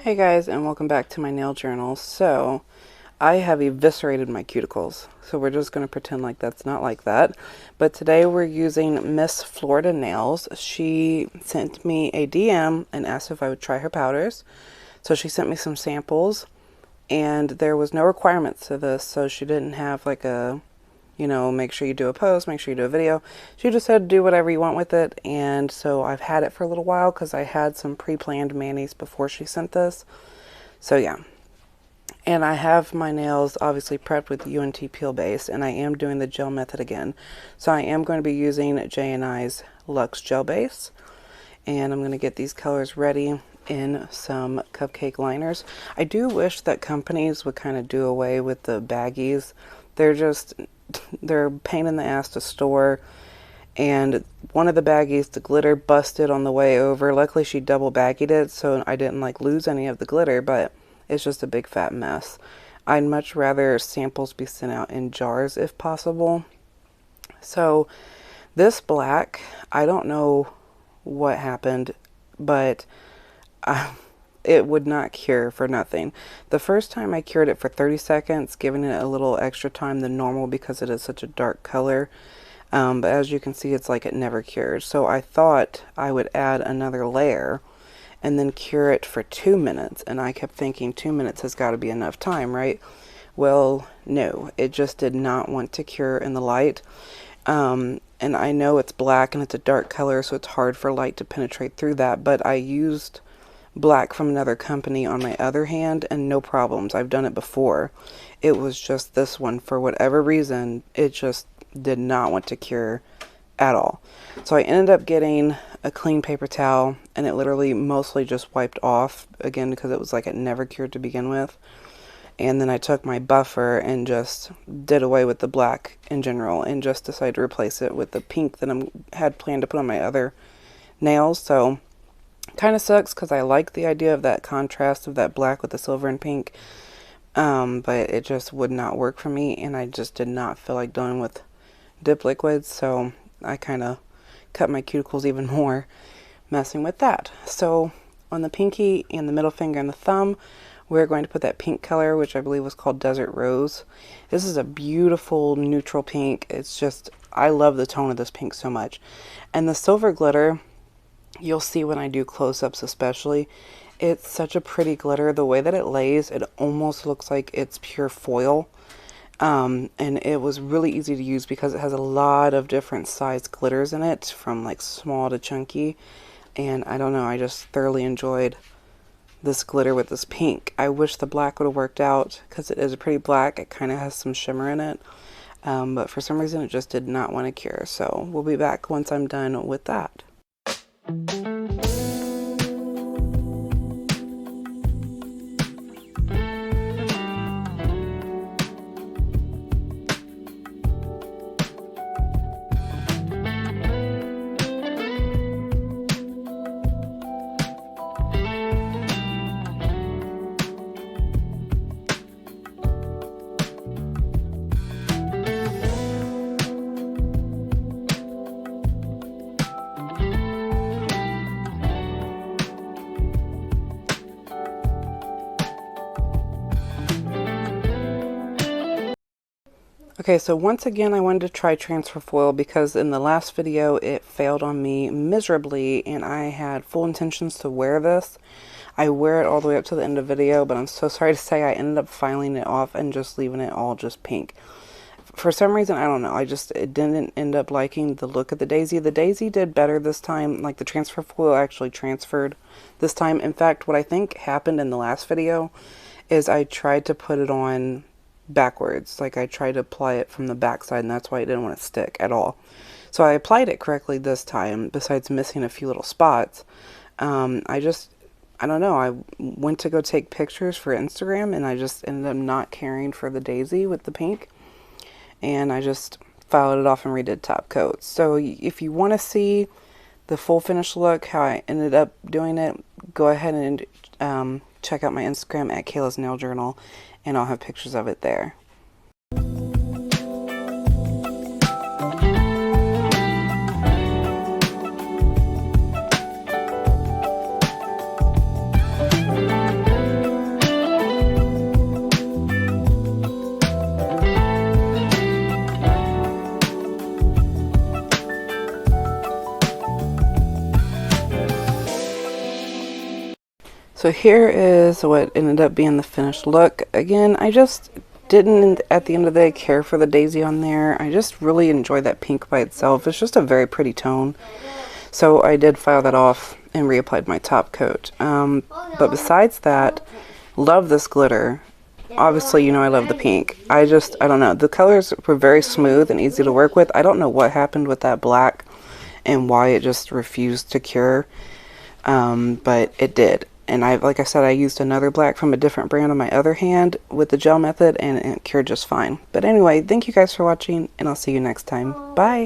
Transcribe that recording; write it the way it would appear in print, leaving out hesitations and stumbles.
Hey guys, and welcome back to my nail journal. So, I have eviscerated my cuticles, so we're just going to pretend like that's not like that. But today we're using Miss Florida Nails. She sent me a DM and asked if I would try her powders. So she sent me some samples, and there was no requirements to this, so she didn't have like a, make sure you do a post, make sure you do a video. She just said do whatever you want with it, and so I've had it for a little while because I had some pre-planned manis before she sent this. So yeah. And I have my nails obviously prepped with UNT Peel Base, and I am doing the gel method again. So I am going to be using J&I's Luxe Gel Base, and I'm going to get these colors ready in some cupcake liners. I do wish that companies would kind of do away with the baggies. They're a pain in the ass to store. And one of the baggies, the glitter busted on the way over. Luckily she double baggied it, so I didn't lose any of the glitter, but it's just a big fat mess. I'd much rather samples be sent out in jars if possible. So this black, I don't know what happened, but it would not cure for nothing. The first time I cured it for 30 seconds, giving it a little extra time than normal because it is such a dark color. But as you can see, it's like it never cured. So I thought I would add another layer and then cure it for 2 minutes. And I kept thinking 2 minutes has got to be enough time, right? Well, no, it just did not want to cure in the light. And I know it's black and it's a dark color, so it's hard for light to penetrate through that. But I used black from another company on my other hand and no problems. I've done it before. It was just this one, for whatever reason, it just did not want to cure at all. So I ended up getting a clean paper towel, and it literally mostly just wiped off again because it was like it never cured to begin with. And then I took my buffer and just did away with the black in general and just decided to replace it with the pink that I had planned to put on my other nails. So kind of sucks because I like the idea of that contrast of that black with the silver and pink, but it just would not work for me, and I just did not feel like dealing with dip liquids, so I kind of cut my cuticles even more messing with that. So on the pinky and the middle finger and the thumb, we're going to put that pink color, which I believe was called Desert Rose. This is a beautiful neutral pink. It's just, I love the tone of this pink so much. And the silver glitter, you'll see when I do close-ups especially, it's such a pretty glitter. The way that it lays, it almost looks like it's pure foil. And it was really easy to use because it has a lot of different size glitters in it, from like small to chunky. And I don't know, I just thoroughly enjoyed this glitter with this pink. I wish the black would have worked out because it is a pretty black. It kind of has some shimmer in it. But for some reason it just did not want to cure. So we'll be back once I'm done with that. Okay, so once again I wanted to try transfer foil because in the last video it failed on me miserably, and I had full intentions to wear this. I wear it all the way up to the end of the video, but I'm so sorry to say I ended up filing it off and just leaving it all just pink. For some reason, I don't know, it didn't end up liking the look of the daisy. The daisy did better this time, like the transfer foil actually transferred this time. In fact, what I think happened in the last video is I tried to put it on backwards. Like I tried to apply it from the back side, and that's why it didn't want to stick at all. So I applied it correctly this time, besides missing a few little spots. I don't know, I went to go take pictures for Instagram, and I just ended up not caring for the daisy with the pink, and I just filed it off and redid top coats. So if you want to see the full finished look, how I ended up doing it, go ahead and check out my Instagram at Kayla's Nail Journal, and I'll have pictures of it there. So here is what ended up being the finished look. Again, I just didn't, at the end of the day, care for the daisy on there. I just really enjoy that pink by itself. It's just a very pretty tone. So I did file that off and reapplied my top coat. But besides that, love this glitter. Obviously, you know I love the pink. I don't know. The colors were very smooth and easy to work with. I don't know what happened with that black and why it just refused to cure. But it did. And like I said, I used another black from a different brand on my other hand with the gel method, and it cured just fine. But anyway, thank you guys for watching, and I'll see you next time. Bye!